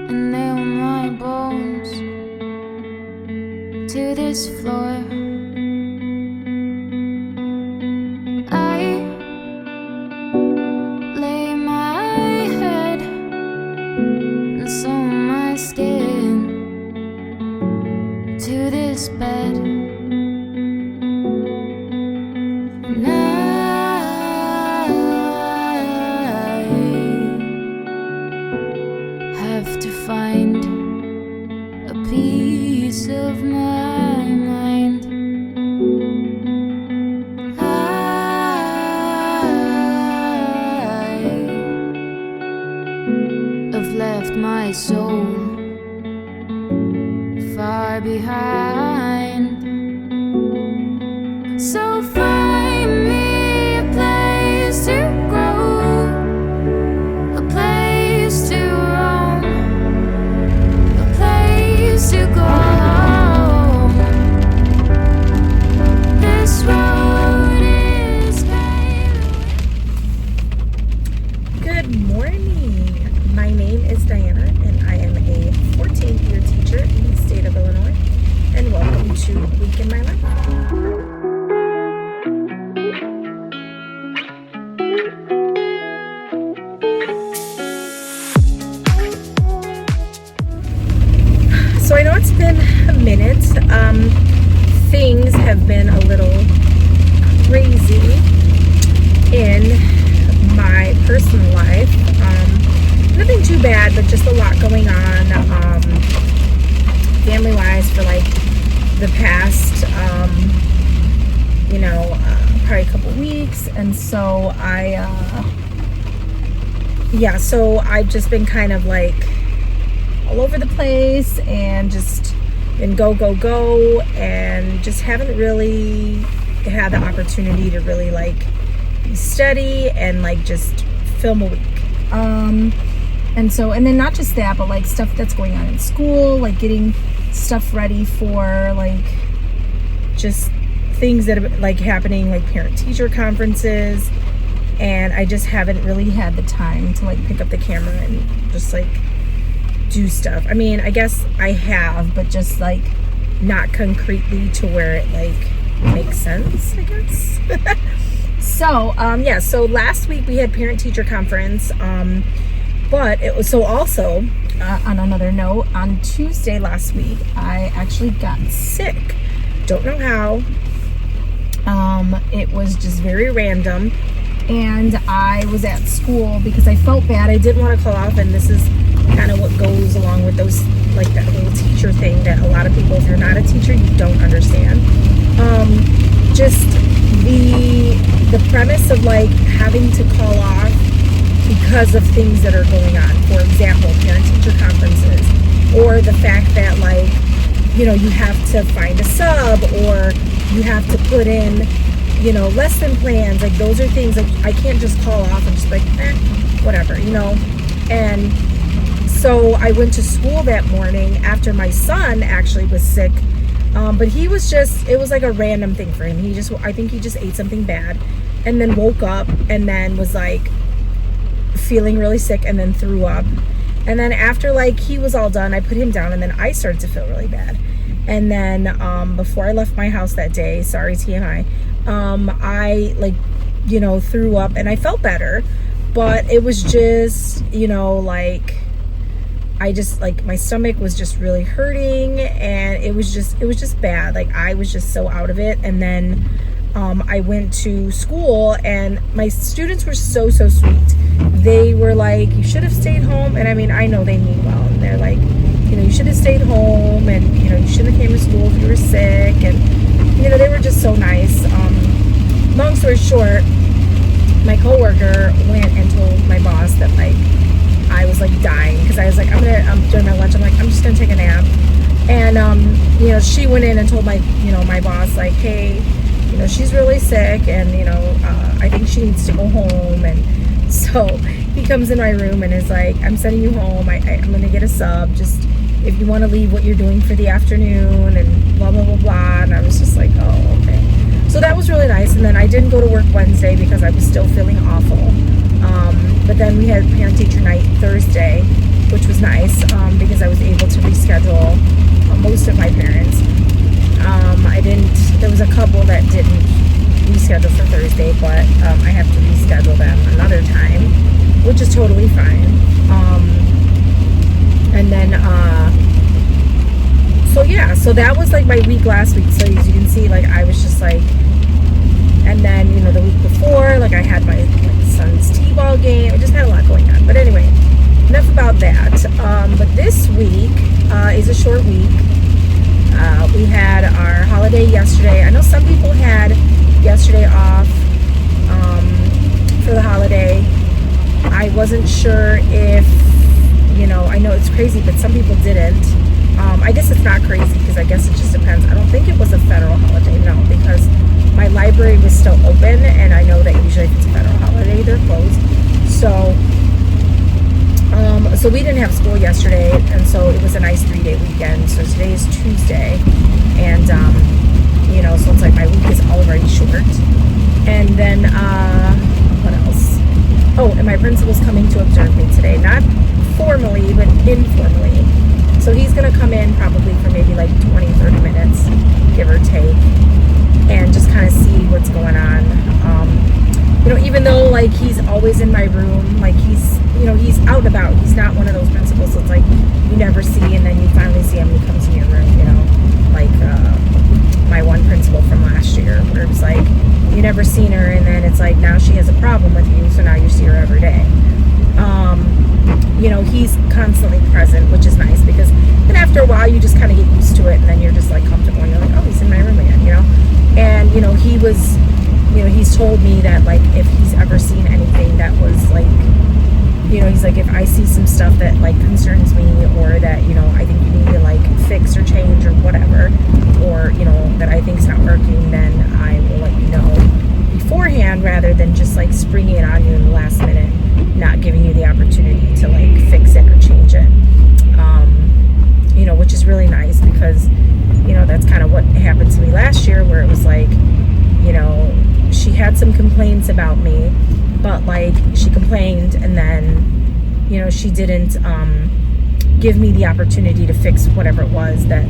and nail my bones to this floor. I lay my head and sew my skin to this bed. And I have to find a piece of my mind. I have left my soul far behind. So find me a place to grow, a place to roam, a place to go home. This road is paved. Good morning. My name is Diana, and I am a 14th year teacher in the state of Illinois. And welcome to A Week in My Life. So I know it's been a minute. Things have been a little crazy in my personal life. Nothing too bad, but just a lot going on family-wise for like the past, probably a couple weeks. And so so I've just been kind of like all over the place and just been go, and just haven't really had the opportunity to really like study and like just film a week. And then not just that, but like stuff that's going on in school, like getting stuff ready for like just things that are like happening, like parent-teacher conferences. And I just haven't really had the time to like pick up the camera and just like do stuff. I mean, I guess I have, but just like not concretely to where it like makes sense, I guess. So last week we had parent-teacher conference. But it was also, on another note, on Tuesday last week, I actually got sick. Don't know how. It was just very random. And I was at school because I felt bad. I didn't want to call off, and this is kind of what goes along with those, like that whole teacher thing that a lot of people, if you're not a teacher, you don't understand. Just the premise of like having to call off because of things that are going on. For example, parent-teacher conferences, or the fact that like, you have to find a sub, or you have to put in, lesson plans. Like those are things like I can't just call off and just like, whatever, And so I went to school that morning after my son actually was sick. But he was it was like a random thing for him. I think he just ate something bad and then woke up and then was like feeling really sick and then threw up. And then after like he was all done, I put him down and then I started to feel really bad. And then before I left my house that day, sorry TMI, I like, threw up and I felt better, but it was just, like I just like my stomach was just really hurting and it was just bad. Like I was just so out of it. And then I went to school and my students were so sweet. They were like, you should have stayed home. And I mean, I know they mean well. And they're like, you should have stayed home and, you shouldn't have came to school if you were sick. And, they were just so nice. Long story short, my coworker went and told my boss that like, I was like dying because I was like, during my lunch, I'm like, I'm just going to take a nap. And, she went in and told my boss like, hey, she's really sick and, I think she needs to go home. And so he comes in my room and is like, I'm sending you home. I'm going to get a sub. Just if you want to leave what you're doing for the afternoon and blah, blah, blah, blah. And I was just like, oh, okay. So that was really nice. And then I didn't go to work Wednesday because I was still feeling awful. But then we had parent-teacher night Thursday, which was nice because I was able to reschedule most of my parents. There was a couple that didn't reschedule for Thursday, but I have to reschedule them another time, which is totally fine. And then, so yeah, so that was like my week last week. So as you can see, like I was just like, and then, you know, the week before, like I had my son's t-ball game. I just had a lot going on. But anyway, enough about that. But this week is a short week. We had our holiday yesterday. I know some people had yesterday off for the holiday. I wasn't sure if, you know, I know it's crazy, but some people didn't. I guess it's not crazy because I guess it just depends. I don't think it was a federal holiday, no, because my library was still open, and I know that usually if it's a federal holiday, they're closed. So we didn't have school yesterday, and so it was a nice 3-day weekend. So today is Tuesday, and you know, so it's like my week is already short. And then what else? Oh, and my principal's coming to observe me today, not formally but informally. So he's gonna come in probably for maybe like 20-30 minutes, give or take, and just kind of see what's going on. You know, even though like he's always in my room, like he's, you know, he's out and about. He's not one of those principals that's like you never see and then you finally see him and he comes in your room, you know, like my one principal from last year, where it was like you never seen her and then it's like now she has a problem with you, so now you see her every day. You know, he's constantly present, which is nice because then after a while you just kind of get used to it, and then you're just like comfortable and you're like, oh, he's in my room again, you know. And you know, he was, you know, he's told me that like if he's ever seen anything that was like, you know, he's like, if I see some stuff that like concerns me, or that, you know, I think you need to like fix or change or whatever, or, you know, that I think's not working, then I will let you know beforehand rather than just like springing it on you in the last minute, not giving you the opportunity to like fix it or change it. You know, which is really nice because, you know, that's kind of what happened to me last year, where it was like, you know, she had some complaints about me, but like she complained and then, you know, she didn't give me the opportunity to fix whatever it was that,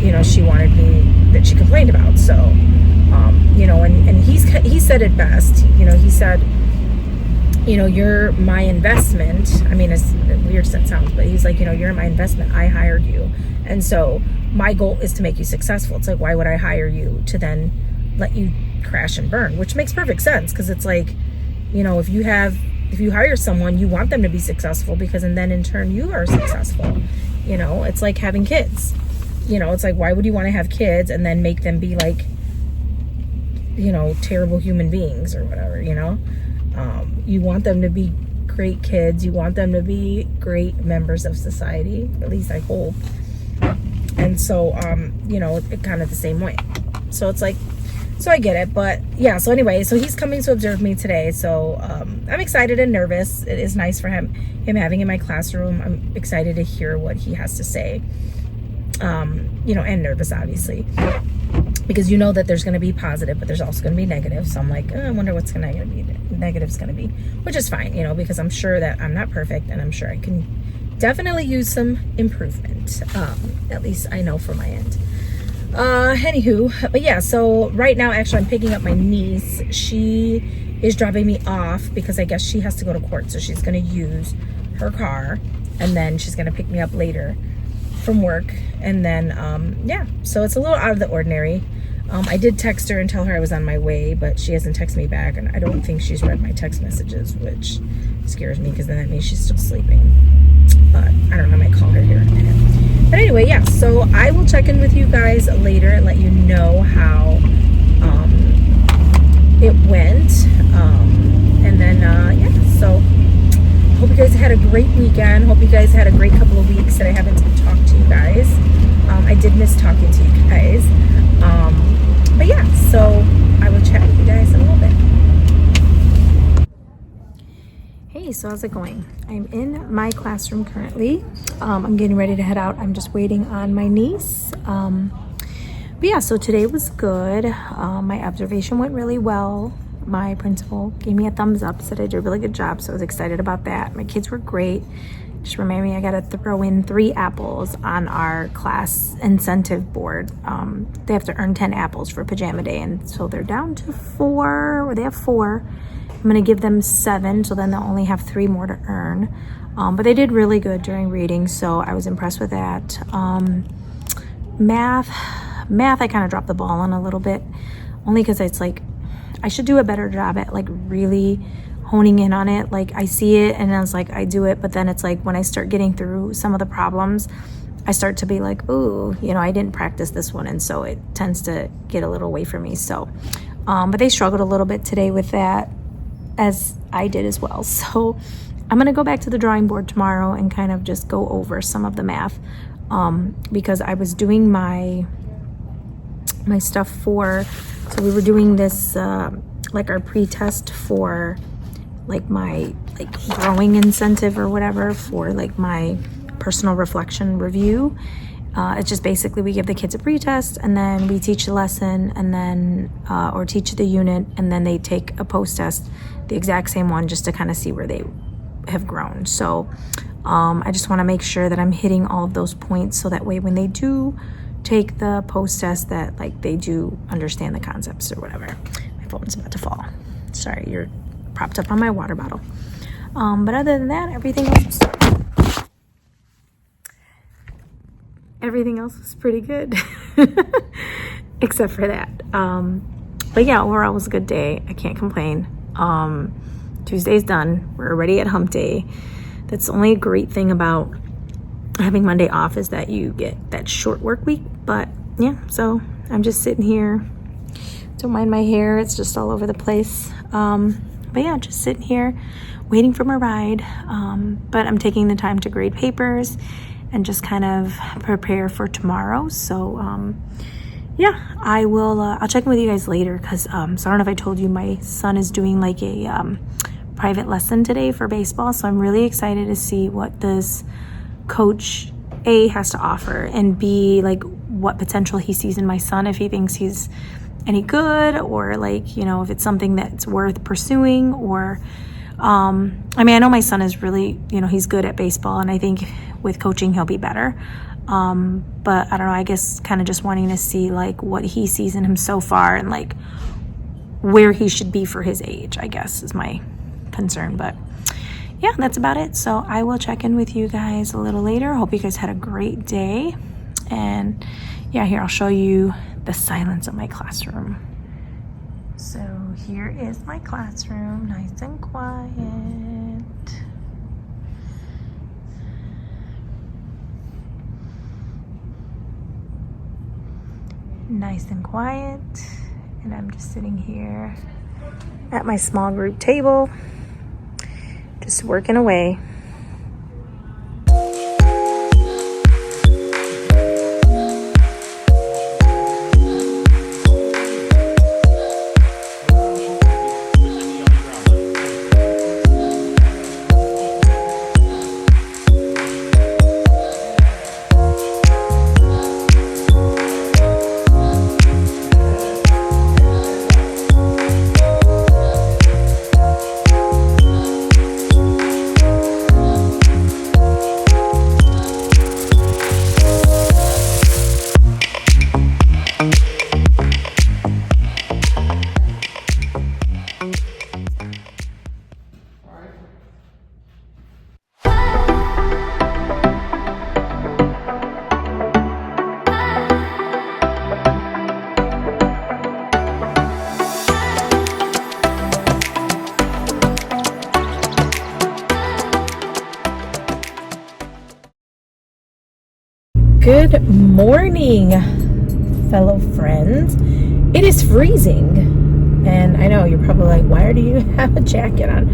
you know, she wanted me, that she complained about. So you know, and he said it best. You know, he said, you know, you're my investment. I mean, it's weird as it sounds, but he's like, you know, you're my investment. I hired you, and so my goal is to make you successful. It's like, why would I hire you to then let you crash and burn? Which makes perfect sense, because it's like, you know, if you hire someone, you want them to be successful, because and then in turn you are successful. You know, it's like having kids. You know, it's like, why would you want to have kids and then make them be like, you know, terrible human beings or whatever, you know? You want them to be great kids. You want them to be great members of society. At least I hope. And so, you know, it kind of the same way. So it's like, so I get it. But yeah, so anyway, so he's coming to observe me today. So I'm excited and nervous. It is nice for him having in my classroom. I'm excited to hear what he has to say. You know, and nervous, obviously, because you know that there's going to be positive, but there's also going to be negative. So I'm like, I wonder what's going to be negative's going to be, which is fine, you know, because I'm sure that I'm not perfect, and I'm sure I can definitely use some improvement. At least I know from my end. Anywho, but yeah, so right now, actually, I'm picking up my niece. She is dropping me off because I guess she has to go to court, so she's going to use her car, and then she's going to pick me up later from work. And then yeah, so it's a little out of the ordinary. I did text her and tell her I was on my way, but she hasn't texted me back, and I don't think she's read my text messages, which scares me because then that means she's still sleeping. But I don't know, I might call her here in a minute. But anyway, yeah, so I will check in with you guys later and let you know how it went. And then yeah, so hope you guys had a great weekend. Hope you guys had a great couple of weeks that I haven't talked to you guys. I did miss talking to you guys. But yeah, so I will chat with you guys in a little bit. Hey, so how's it going? I'm in my classroom currently. I'm getting ready to head out. I'm just waiting on my niece. But yeah, so today was good. My observation went really well. My principal gave me a thumbs up, said I did a really good job, so I was excited about that. My kids were great. just remind me I gotta throw in 3 apples on our class incentive board. They have to earn 10 apples for pajama day, and so they're down to 4, or they have 4. I'm gonna give them 7, so then they'll only have 3 more to earn. But they did really good during reading, so I was impressed with that. Math, I kind of dropped the ball on a little bit, only because it's like I should do a better job at like really honing in on it. Like I see it and I was like, I do it, but then it's like when I start getting through some of the problems, I start to be like, ooh, you know, I didn't practice this one, and so it tends to get a little away from me. So but they struggled a little bit today with that, as I did as well. So I'm gonna go back to the drawing board tomorrow and kind of just go over some of the math, because I was doing my stuff for, so we were doing this like our pre-test for like my like growing incentive or whatever, for like my personal reflection review. It's just basically we give the kids a pre-test, and then we teach the lesson, and then or teach the unit, and then they take a post-test, the exact same one, just to kind of see where they have grown. So I just want to make sure that I'm hitting all of those points, so that way when they do take the post-test, that like they do understand the concepts or whatever. My phone's about to fall. Sorry, you're propped up on my water bottle. But other than that, everything else was pretty good. Except for that. But yeah, overall it was a good day. I can't complain. Tuesday's done. We're already at hump day. That's the only great thing about having Monday off, is that you get that short work week. But yeah, so I'm just sitting here. Don't mind my hair, it's just all over the place. But yeah, just sitting here waiting for my ride. But I'm taking the time to grade papers and just kind of prepare for tomorrow. So yeah, I will I'll check in with you guys later, because so I don't know if I told you, my son is doing like a private lesson today for baseball. So I'm really excited to see what this coach A has to offer, and B, like what potential he sees in my son, if he thinks he's any good, or like, you know, if it's something that's worth pursuing, or I mean, I know my son is really, you know, he's good at baseball, and I think with coaching he'll be better. But I don't know, I guess kind of just wanting to see like what he sees in him so far, and like where he should be for his age, I guess, is my concern. But yeah, that's about it. So I will check in with you guys a little later. Hope you guys had a great day. And yeah, here, I'll show you the silence of my classroom. So here is my classroom, nice and quiet. Nice and quiet. And I'm just sitting here at my small group table, just working away. Good morning, fellow friends. It is freezing, and I know you're probably like, why do you have a jacket on?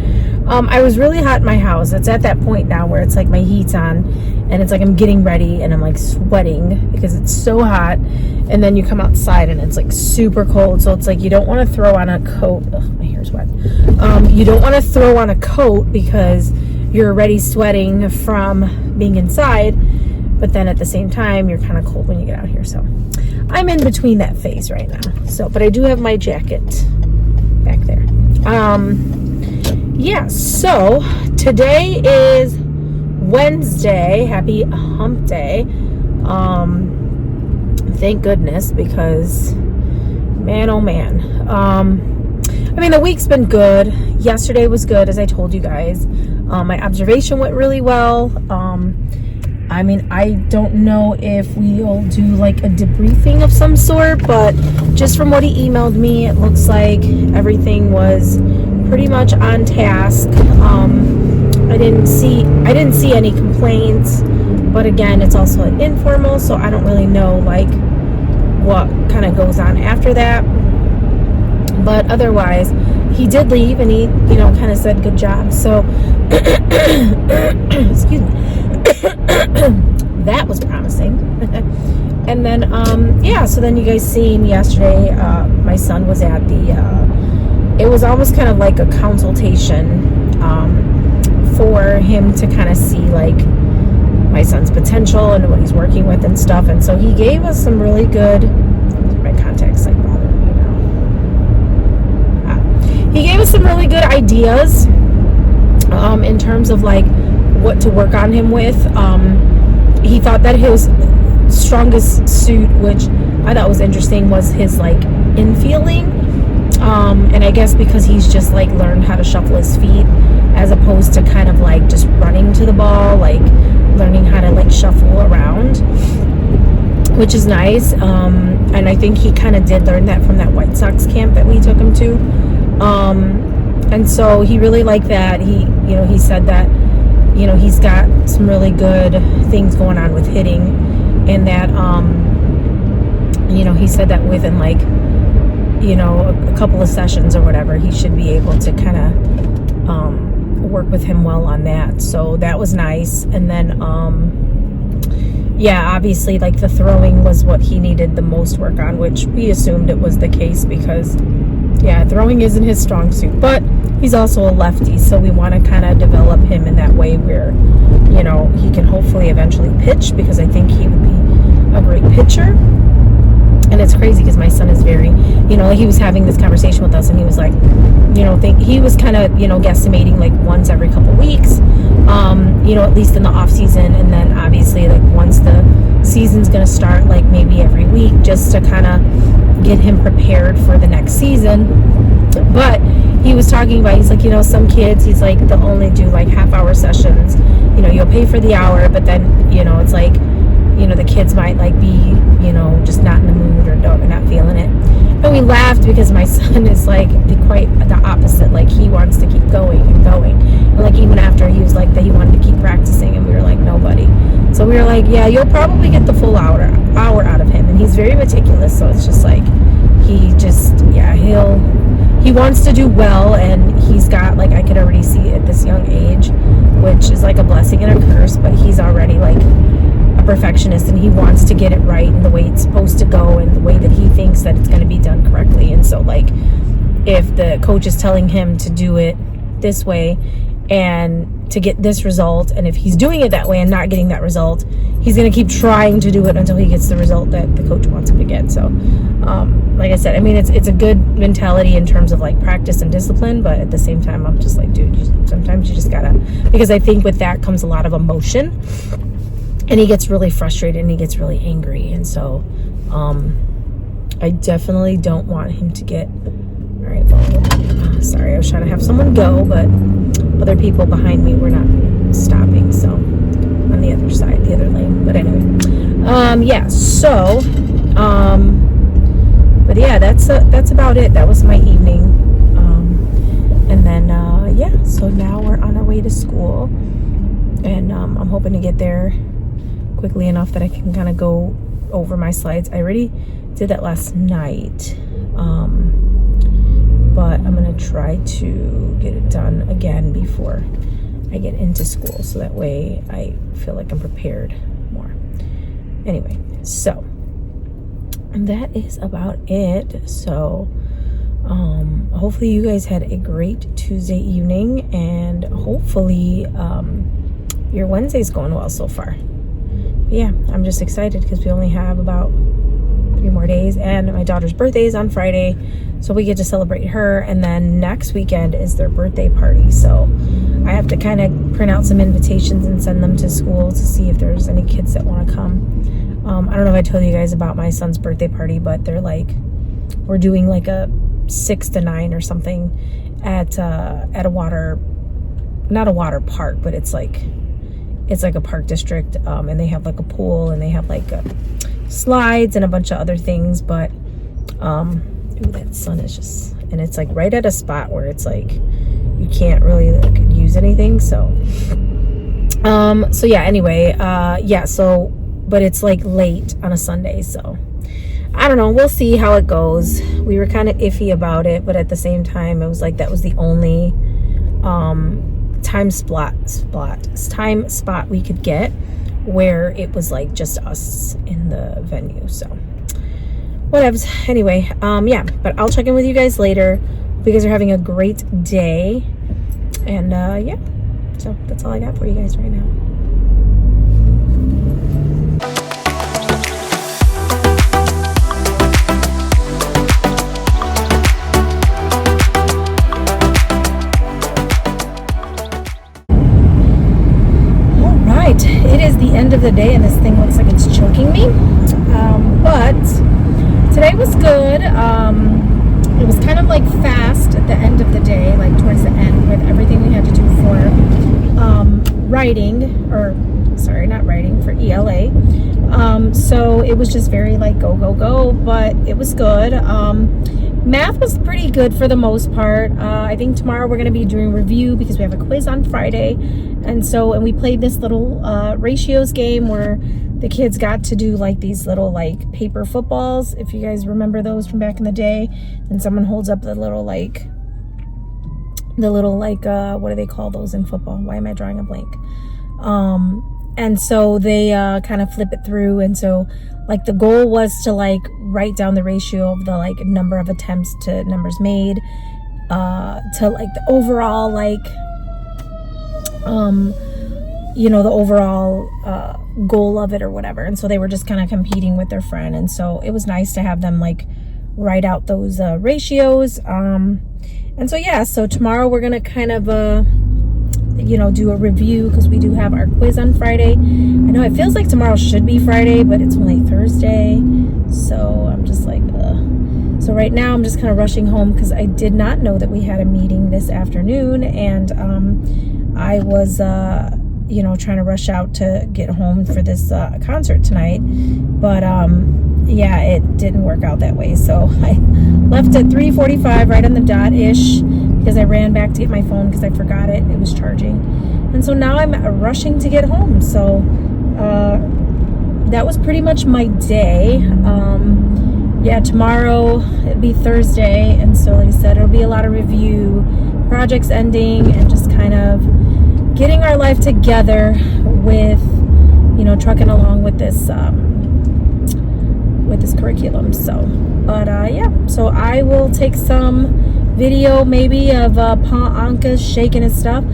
I was really hot in my house. It's at that point now where it's like my heat's on, and it's like I'm getting ready and I'm like sweating because it's so hot. And then you come outside and it's like super cold, so it's like you don't want to throw on a coat. Ugh, my hair's wet. You don't want to throw on a coat because you're already sweating from being inside. But then at the same time, you're kind of cold when you get out here. So I'm in between that phase right now. So, but I do have my jacket back there. Yeah, so today is Wednesday. Happy hump day. Thank goodness, because man, oh man. I mean, the week's been good. Yesterday was good, as I told you guys. My observation went really well. I mean, I don't know if we'll do like a debriefing of some sort, but just from what he emailed me, it looks like everything was pretty much on task. I didn't see any complaints, but again, it's also an informal, so I don't really know like what kind of goes on after that. But otherwise, he did leave, and he, you know, kind of said good job. So excuse me. That was promising. And then yeah, so then you guys seen yesterday, my son was at the it was almost kind of like a consultation for him to kind of see like my son's potential and what he's working with and stuff. And so he gave us some really good, my contacts like bothering me now. He gave us some really good ideas in terms of like what to work on him with. He thought that his strongest suit, which I thought was interesting, was his like infielding. And I guess because he's just like learned how to shuffle his feet as opposed to kind of like just running to the ball, like learning how to like shuffle around, which is nice. And I think he kind of did learn that from that White Sox camp that we took him to. And so he really liked that. He said that, you know, he's got some really good things going on with hitting, and that, you know, he said that within like, you know, a couple of sessions or whatever, he should be able to kind of work with him well on that. So that was nice. And then, yeah, obviously like the throwing was what he needed the most work on, which we assumed it was the case because, yeah, throwing isn't his strong suit, but he's also a lefty, so we want to kind of develop him in that way where, you know, he can hopefully eventually pitch, because I think he would be a great pitcher. And it's crazy because my son is very, you know, he was having this conversation with us, and he was like, you know, he was kind of, you know, guesstimating like once every couple weeks, you know, at least in the off season, and then obviously like once the season's going to start, like maybe every week, just to kind of get him prepared for the next season. But he was talking about, he's like, you know, some kids, he's like, they'll only do like half-hour sessions. You know, you'll pay for the hour, but then, you know, it's like, you know, the kids might like be, you know, just not in the mood or not feeling it. And we laughed because my son is like quite the opposite. Like he wants to keep going and going. And like even after he was like that, he wanted to keep practicing, and we were like, no, buddy. So we were like, yeah, you'll probably get the full hour out of him. And he's very meticulous, so it's just like he just, yeah, he wants to do well, and he's got, like, I could already see at this young age, which is like a blessing and a curse, but he's already like a perfectionist, and he wants to get it right and the way it's supposed to go and the way that he thinks that it's going to be done correctly. And so like if the coach is telling him to do it this way and to get this result, and if he's doing it that way and not getting that result, he's going to keep trying to do it until he gets the result that the coach wants him to get. So like I said, I mean, it's a good mentality in terms of like practice and discipline, but at the same time, I'm just like, dude, sometimes you just gotta, because I think with that comes a lot of emotion, and he gets really frustrated and he gets really angry. And so I definitely don't want him to get, all right, well, sorry, I was trying to have someone go, but other people behind me were not stopping, so on the other side, the other lane. But anyway, yeah, so but yeah, that's about it. That was my evening. And then yeah, so now we're on our way to school, and I'm hoping to get there quickly enough that I can kind of go over my slides. I already did that last night, but I'm gonna try to get it done again before I get into school, so that way I feel like I'm prepared more. Anyway, so that is about it. So hopefully you guys had a great Tuesday evening, and hopefully your Wednesday's going well so far. But yeah, I'm just excited because we only have about 3 more days, and my daughter's birthday is on Friday, so we get to celebrate her. And then next weekend is their birthday party, so I have to kind of print out some invitations and send them to school to see if there's any kids that want to come. I don't know if I told you guys about my son's birthday party, but they're like, we're doing like a 6 to 9 or something at a water, not a water park, but it's like a park district, and they have like a pool and they have like slides and a bunch of other things. But ooh, that sun is just, and it's like right at a spot where it's like you can't really like use anything. So yeah, anyway, yeah, so but it's like late on a Sunday, so I don't know, we'll see how it goes. We were kind of iffy about it, but at the same time it was like that was the only time spot we could get where it was like just us in the venue. So whatevs. Anyway, yeah, but I'll check in with you guys later. Hope you guys are having a great day, and yeah, so that's all I got for you guys right now. It is the end of the day and this thing looks like it's choking me, but today was good. It was kind of like fast at the end of the day, like towards the end, with everything we had to do for writing, or sorry, not writing, for ELA. So it was just very like go, go, go, but it was good. Math was pretty good for the most part. I think tomorrow we're going to be doing review because we have a quiz on Friday. And we played this little ratios game where the kids got to do like these little like paper footballs, if you guys remember those from back in the day. And someone holds up the little like what do they call those in football? Why am I drawing a blank? And so they kind of flip it through. And so like the goal was to like write down the ratio of the like number of attempts to numbers made, to like the overall like you know, the overall goal of it or whatever. And so they were just kind of competing with their friend, and so it was nice to have them like write out those ratios. And so yeah, so tomorrow we're gonna kind of you know, do a review because we do have our quiz on Friday. I know it feels like tomorrow should be Friday, but it's only Thursday, so I'm just like so right now I'm just kind of rushing home because I did not know that we had a meeting this afternoon, and I was you know, trying to rush out to get home for this concert tonight, but yeah, it didn't work out that way. So I left at 3:45, right on the dot ish, because I ran back to get my phone because I forgot it was charging. And so now I'm rushing to get home. So that was pretty much my day. Yeah, tomorrow it'll be Thursday, and so like I said, it'll be a lot of review, projects ending, and just kind of getting our life together with, you know, trucking along with this curriculum. So but yeah, so I will take some video maybe of Pa Anka shaking his stuff.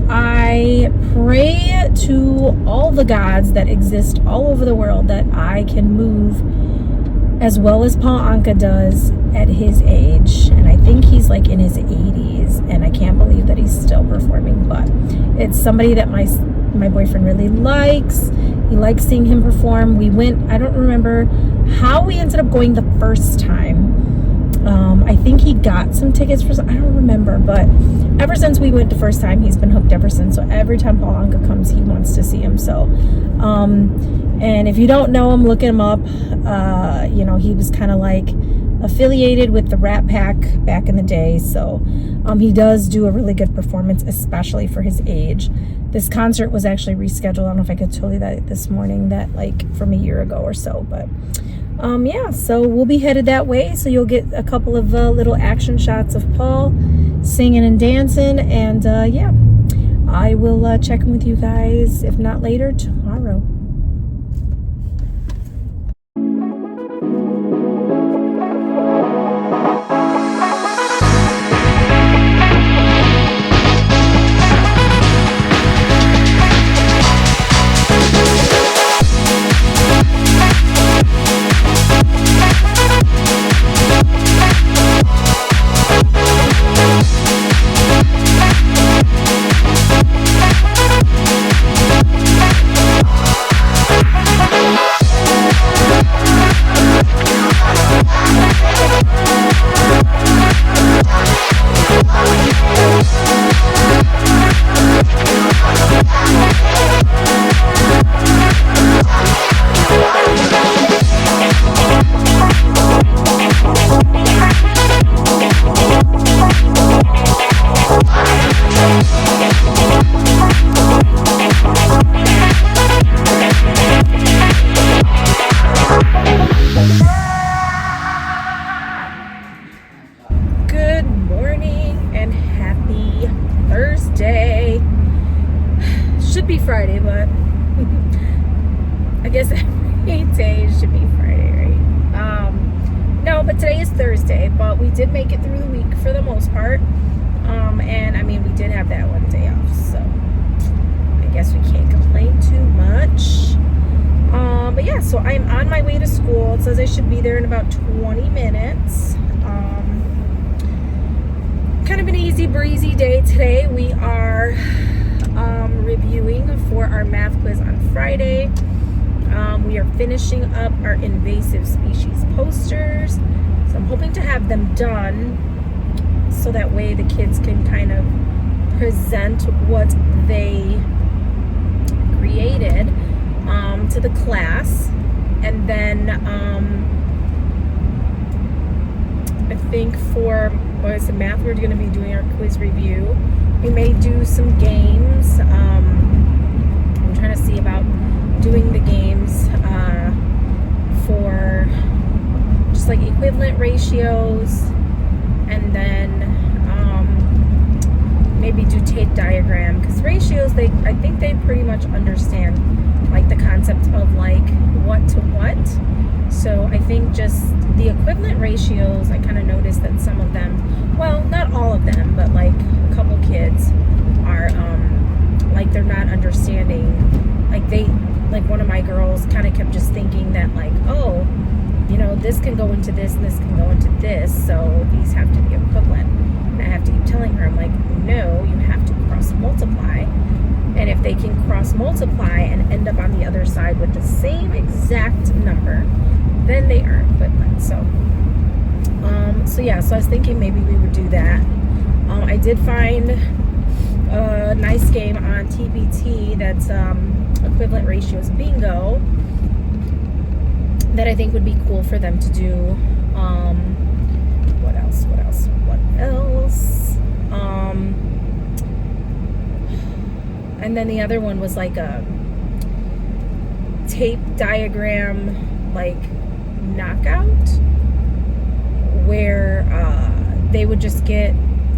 I pray to all the gods that exist all over the world that I can move as well as Pa Anka does at his age, and I think he's like in his 80s, and I can't believe that he's still performing. But it's somebody that my boyfriend really likes. He likes seeing him perform. We went, I don't remember how we ended up going the first time. I think he got some tickets for some, I don't remember, but ever since we went the first time, he's been hooked ever since. So every time Pa Anka comes, he wants to see him. So and if you don't know him, look him up. You know, he was kind of like affiliated with the Rat Pack back in the day. So he does do a really good performance, especially for his age. This concert was actually rescheduled. I don't know if I could tell you that this morning, that like from a year ago or so, but yeah, so we'll be headed that way. So you'll get a couple of little action shots of Paul singing and dancing, and yeah, I will check in with you guys, if not later, tomorrow. guess every day should be Friday, right? No, but today is Thursday, but we did make it through the week for the most part. And I mean, we did have that one day off, so I guess we can't complain too much. But yeah, so I'm on my way to school. It says I should be there in about 20 minutes. Kind of an easy breezy day today. We are reviewing for our math quiz on Friday. We are finishing up our invasive species posters, so I'm hoping to have them done so that way the kids can kind of present what they created to the class. And then I think for math, we're going to be doing our quiz review. We may do some games. I'm trying to see about doing the games for just like equivalent ratios, and then maybe do tape diagram, because ratios, I think they pretty much understand like the concept of like what to what. So I think just the equivalent ratios, I kind of noticed that some of them, well, not all of them, but like a couple kids are like they're not understanding, like one of my girls kind of kept just thinking that like, oh, you know, this can go into this and this can go into this, so these have to be equivalent. And I have to keep telling her, I'm like, no, you have to cross multiply. And if they can cross multiply and end up on the other side with the same exact number, then they are equivalent. So yeah, so I was thinking maybe we would do that. I did find a nice game on TBT that's equivalent ratios bingo that I think would be cool for them to do. What else? And then the other one was like a tape diagram, like knockout, where they would just get,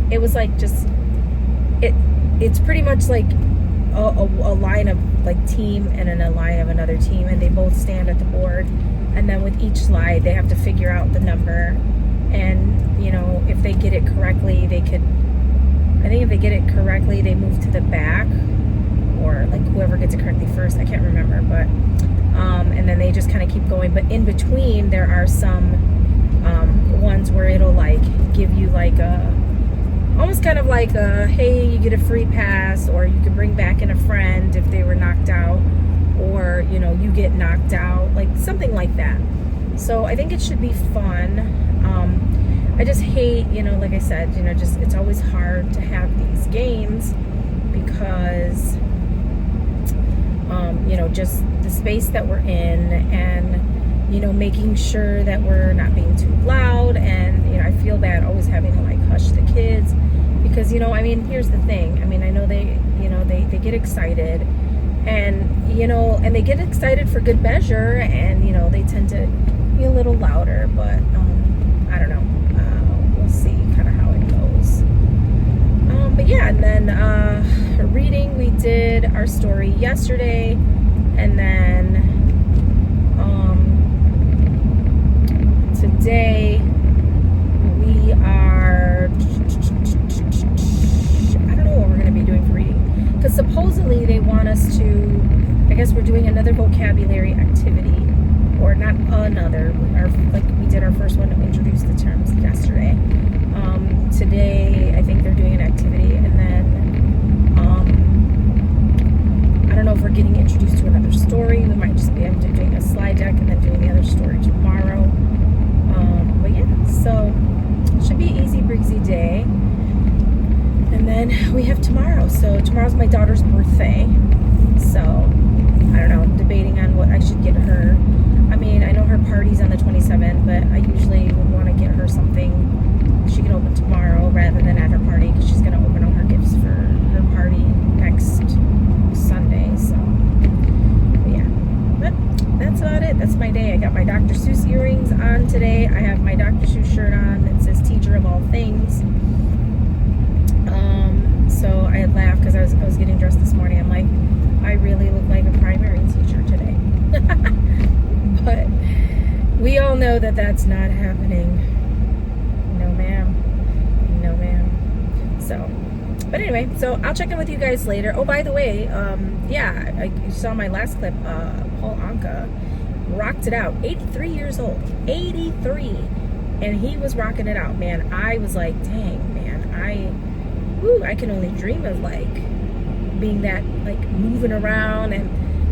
it was like just, it's pretty much like a line of like team and then a line of another team, and they both stand at the board, and then with each slide they have to figure out the number, and you know, if they get it correctly, they could, I think if they get it correctly, they move to the back, or like whoever gets it correctly first, I can't remember, but and then they just kind of keep going. But in between there are some ones where it'll like give you like a, almost kind of like a, hey, you get a free pass, or you can bring back in a friend if they were knocked out, or you know, you get knocked out, like something like that. So I think it should be fun. I just hate, you know, like I said, you know, just it's always hard to have these games because you know, just the space that we're in, and you know, making sure that we're not being too loud. And you know, I feel bad always having to like hush the kids, because you know, I mean, here's the thing, I mean, I know they, you know, they get excited, and you know, and they get excited for good measure, and you know, they tend to be a little louder, but I don't know, we'll see kind of how it goes. But yeah, and then reading, we did our story yesterday, and then today we are, I don't know what we're going to be doing for reading, because supposedly they want us to, I guess we're doing another vocabulary activity, or not another, like we did our first one to introduce the terms yesterday. Today I think they're doing an activity, and then I don't know if we're getting introduced to another story. We might just be doing a slide deck and then doing the other story tomorrow. But yeah, so it should be an easy breezy day. And then we have tomorrow. So tomorrow's my daughter's birthday, so I don't know, I'm debating on what I should get her. I mean, I know her party's on the 27th, but I usually would want to get her something she can open tomorrow rather than at her party, because she's going to open all her gifts for her party next Sunday. So yeah, but that's about it. That's my day. I got my Dr. Seuss earrings on today. I have my Dr. Seuss shirt on that says teacher of all things. So I had laughed because I was getting dressed this morning. I'm like, I really look like a primary teacher today. But we all know that that's not happening. No, ma'am. No, ma'am. So, but anyway, so I'll check in with you guys later. Oh, by the way, yeah, you saw my last clip. Paul Anka rocked it out. 83 years old. 83. And he was rocking it out, man. I was like, dang, man. I can only dream of, like, being that, like, moving around and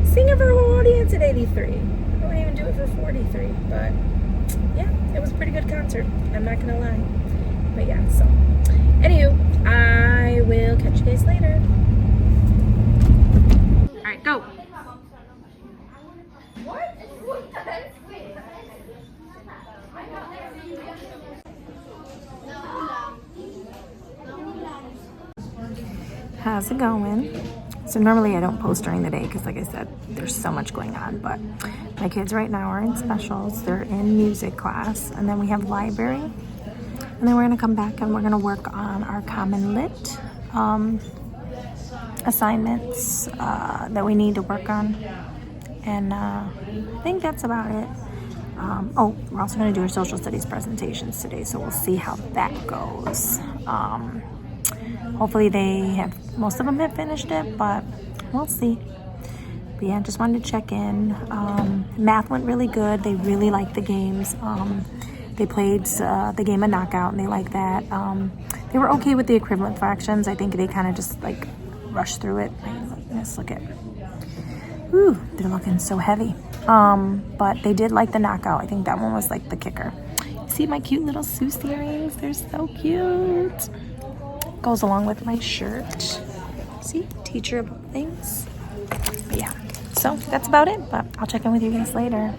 singing for a whole audience at 83. I wouldn't even do it for 43. But, yeah, it was a pretty good concert. I'm not going to lie. But, yeah, so. Anywho, I will catch you guys later. All right, go. How's it going? So normally I don't post during the day because, like I said, there's so much going on, but my kids right now are in specials. They're in music class, and then we have library, and then we're gonna come back and we're gonna work on our common lit assignments that we need to work on, and I think that's about it. Oh, we're also gonna do our social studies presentations today, so we'll see how that goes. Hopefully most of them have finished it, but we'll see. But yeah, just wanted to check in. Math went really good. They really liked the games. They played the game of knockout, and they liked that. They were okay with the equivalent fractions. I think they kind of just like rushed through it. Let's look at. Ooh, they're looking so heavy. But they did like the knockout. I think that one was like the kicker. See my cute little Seuss earrings? They're so cute. Goes along with my shirt. See, teacher about things. But yeah, so that's about it, but I'll check in with you guys later.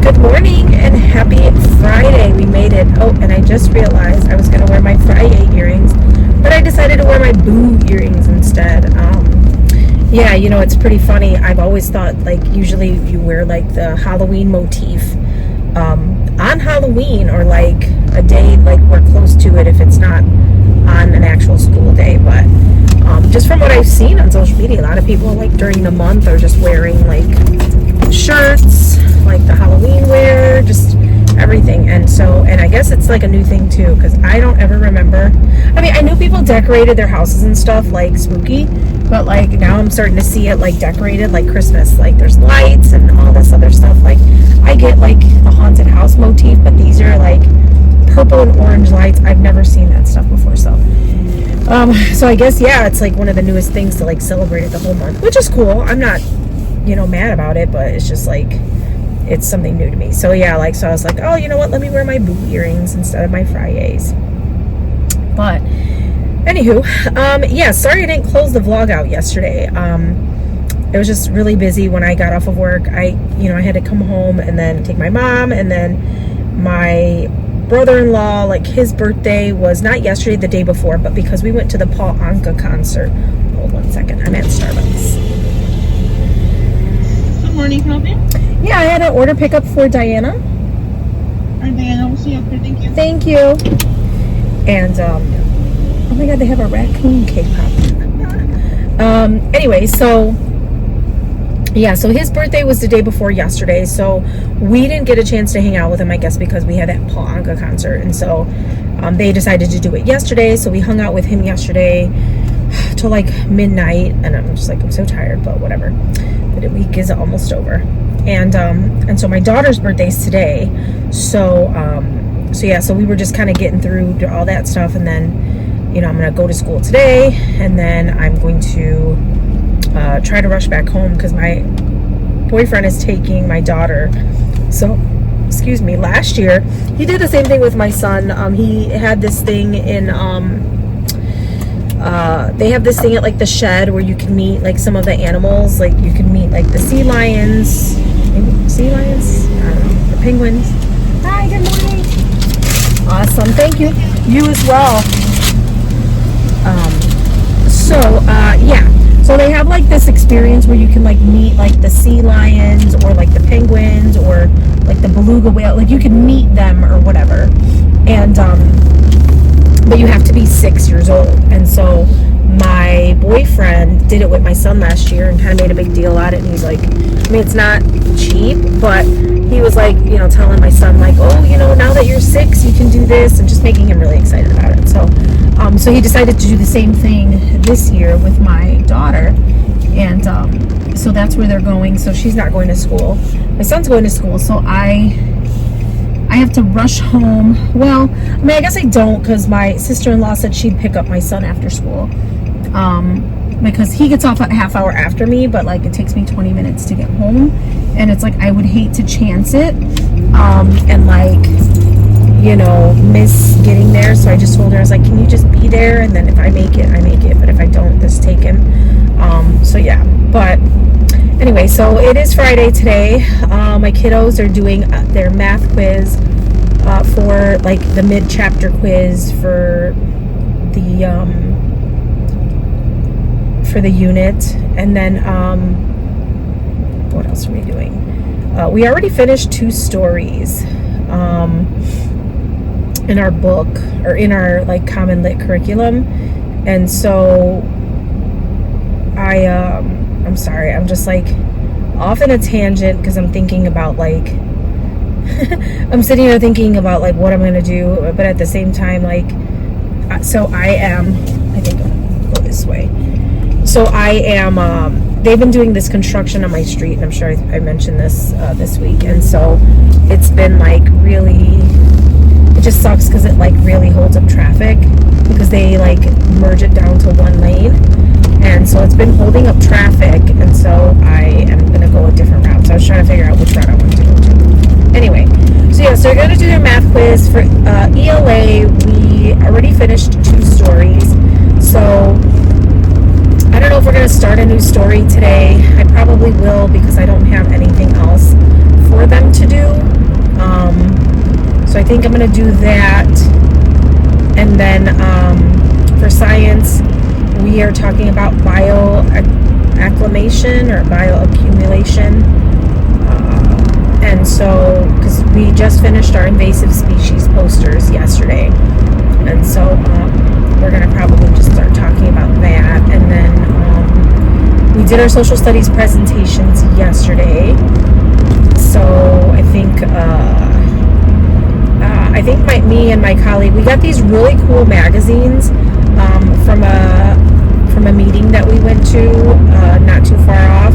Good morning and happy Friday. We made it. Oh, and I just realized I was gonna wear my Friday earrings, but I decided to wear my Boo earrings instead. Yeah, you know, it's pretty funny. I've always thought, like, usually you wear like the Halloween motif on Halloween, or like a day like we're close to it if it's not on an actual school day. But just from what I've seen on social media, a lot of people like during the month are just wearing like shirts, like the Halloween wear, just everything. And I guess it's like a new thing too, because I don't ever remember. I mean, I knew people decorated their houses and stuff like spooky, but like now I'm starting to see it like decorated like Christmas. Like there's lights and all this other stuff. Like I get like a haunted house motif, but these are like purple and orange lights. I've never seen that stuff before. So I guess, yeah, it's like one of the newest things to like celebrate it the whole month, which is cool. I'm not, mad about it, but it's just like, it's something new to me. So yeah, like, so I was like, oh, you know what? Let me wear my Boo earrings instead of my Fridays. But anywho, yeah, sorry I didn't close the vlog out yesterday. It was just really busy when I got off of work. I had to come home and then take my mom, and then my brother-in-law, like his birthday was not yesterday, the day before, but because we went to the Paul Anka concert. Hold 1 second, I'm at Starbucks. Good morning, can I help you? Yeah, I had an order pickup for Diana. Alright, Diana, we'll see you after. Thank you. Thank you. And oh my god, they have a raccoon cake pop. Anyway, so yeah, so his birthday was the day before yesterday, so we didn't get a chance to hang out with him, I guess, because we had that Paul Anka concert. And so they decided to do it yesterday, so we hung out with him yesterday till like midnight, and I'm just like, I'm so tired, but whatever. The week is almost over. And so my daughter's birthday's today, so yeah, so we were just kind of getting through all that stuff, and then I'm gonna go to school today, and then I'm going to try to rush back home because my boyfriend is taking my daughter. So, excuse me, last year he did the same thing with my son. He had this thing in they have this thing at like the shed where you can meet like some of the animals. Like you can meet like the sea lions, I don't know, the penguins. Hi, good morning. Awesome, thank you. You as well. Yeah, so they have like this experience where you can like meet like the sea lions or like the penguins or like the beluga whale. Like you can meet them or whatever. And but you have to be 6 years old. And so my boyfriend did it with my son last year and kind of made a big deal out of it. And he's like, I mean, it's not cheap, but he was like, you know, telling my son like, oh, you know, now that you're 6, you can do this, and just making him really excited about it. So, so he decided to do the same thing this year with my daughter, and so that's where they're going. So she's not going to school. My son's going to school, so I have to rush home. Well, I mean, I guess I don't, because my sister-in-law said she'd pick up my son after school. Because he gets off a half hour after me, but like it takes me 20 minutes to get home, and it's like I would hate to chance it and like, you know, miss getting there. So I just told her, I was like, can you just be there, and then if I make it, I make it, but if I don't, this taken. So yeah, but anyway, so it is Friday today. My kiddos are doing their math quiz for like the mid-chapter quiz for the unit. And then what else are we doing? We already finished 2 stories in our book, or in our like common lit curriculum. And so I'm sorry, I'm just like off in a tangent because I'm thinking about like I'm sitting here thinking about like what I'm gonna do, but at the same time, like, so I think I'll go this way. So I am, they've been doing this construction on my street, and I'm sure I mentioned this this week, and so it's been like really, it just sucks because it like really holds up traffic because they like merge it down to 1 lane, and so it's been holding up traffic, and so I am going to go a different route. So I was trying to figure out which route I wanted to go to. Anyway, so yeah, so we're going to do their math quiz for ELA. We already finished 2 stories, so I don't know if we're going to start a new story today. I probably will, because I don't have anything else for them to do. So I think I'm going to do that. And then for science, we are talking about bioacclimation or bioaccumulation. And so, because we just finished our invasive species posters yesterday. And so we're going to probably just start talking about that. And then we did our social studies presentations yesterday. So I think me and my colleague, we got these really cool magazines from a meeting that we went to not too far off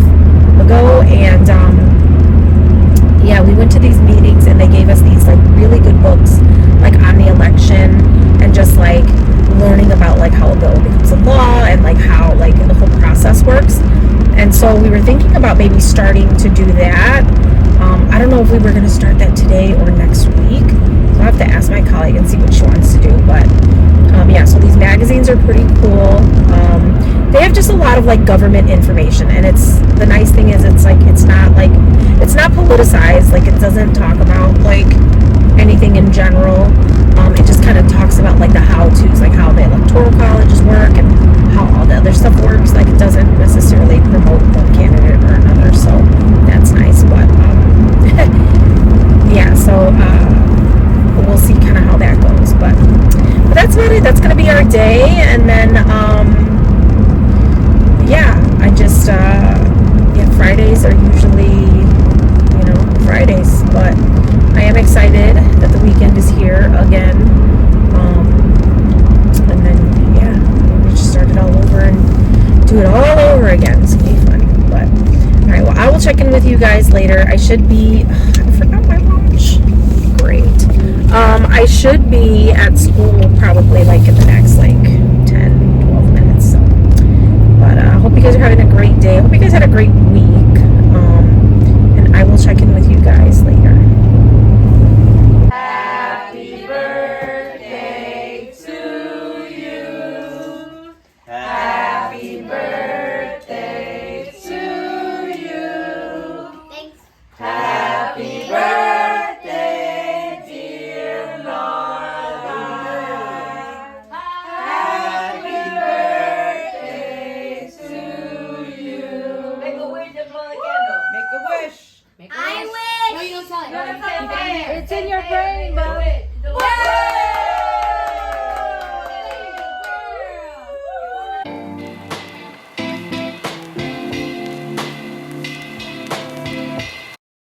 ago. And yeah, we went to these meetings, and they gave us these like really good books like on the election, and just like learning about like how a bill becomes a law, and like how like the whole process works. And so we were thinking about maybe starting to do that. I don't know if we were going to start that today or next week. So I'll have to ask my colleague and see what she wants to do. But yeah, so these magazines are pretty cool. They have just a lot of like government information, and it's, the nice thing is it's like it's not politicized. Like it doesn't talk about like anything in general. It just kind of talks about like the how-tos, like how the electoral colleges work and how all the other stuff works. Like it doesn't necessarily promote one candidate or another, so that's nice. But yeah, so we'll see kind of how that goes. But that's about it. That's gonna be our day. And then yeah, I just yeah, Fridays are usually, you know, Fridays, but I am excited that the weekend is here again. And then yeah, we just start it all over and do it all over again. It's gonna be fun. But all right, well, I will check in with you guys later. I should be, I forgot my lunch. Great. I should be at school probably like in the next like 10-12 minutes. So, but I hope you guys are having a great day. I hope you guys had a great week. And I will check in with you guys later. Happy birthday to you. Happy birthday to you. Thanks. Happy birthday, dear Laura. Happy birthday to you. Make a wish and blow the candle. Make a wish. I wish. No, you don't tell it. It's in your brain, bud.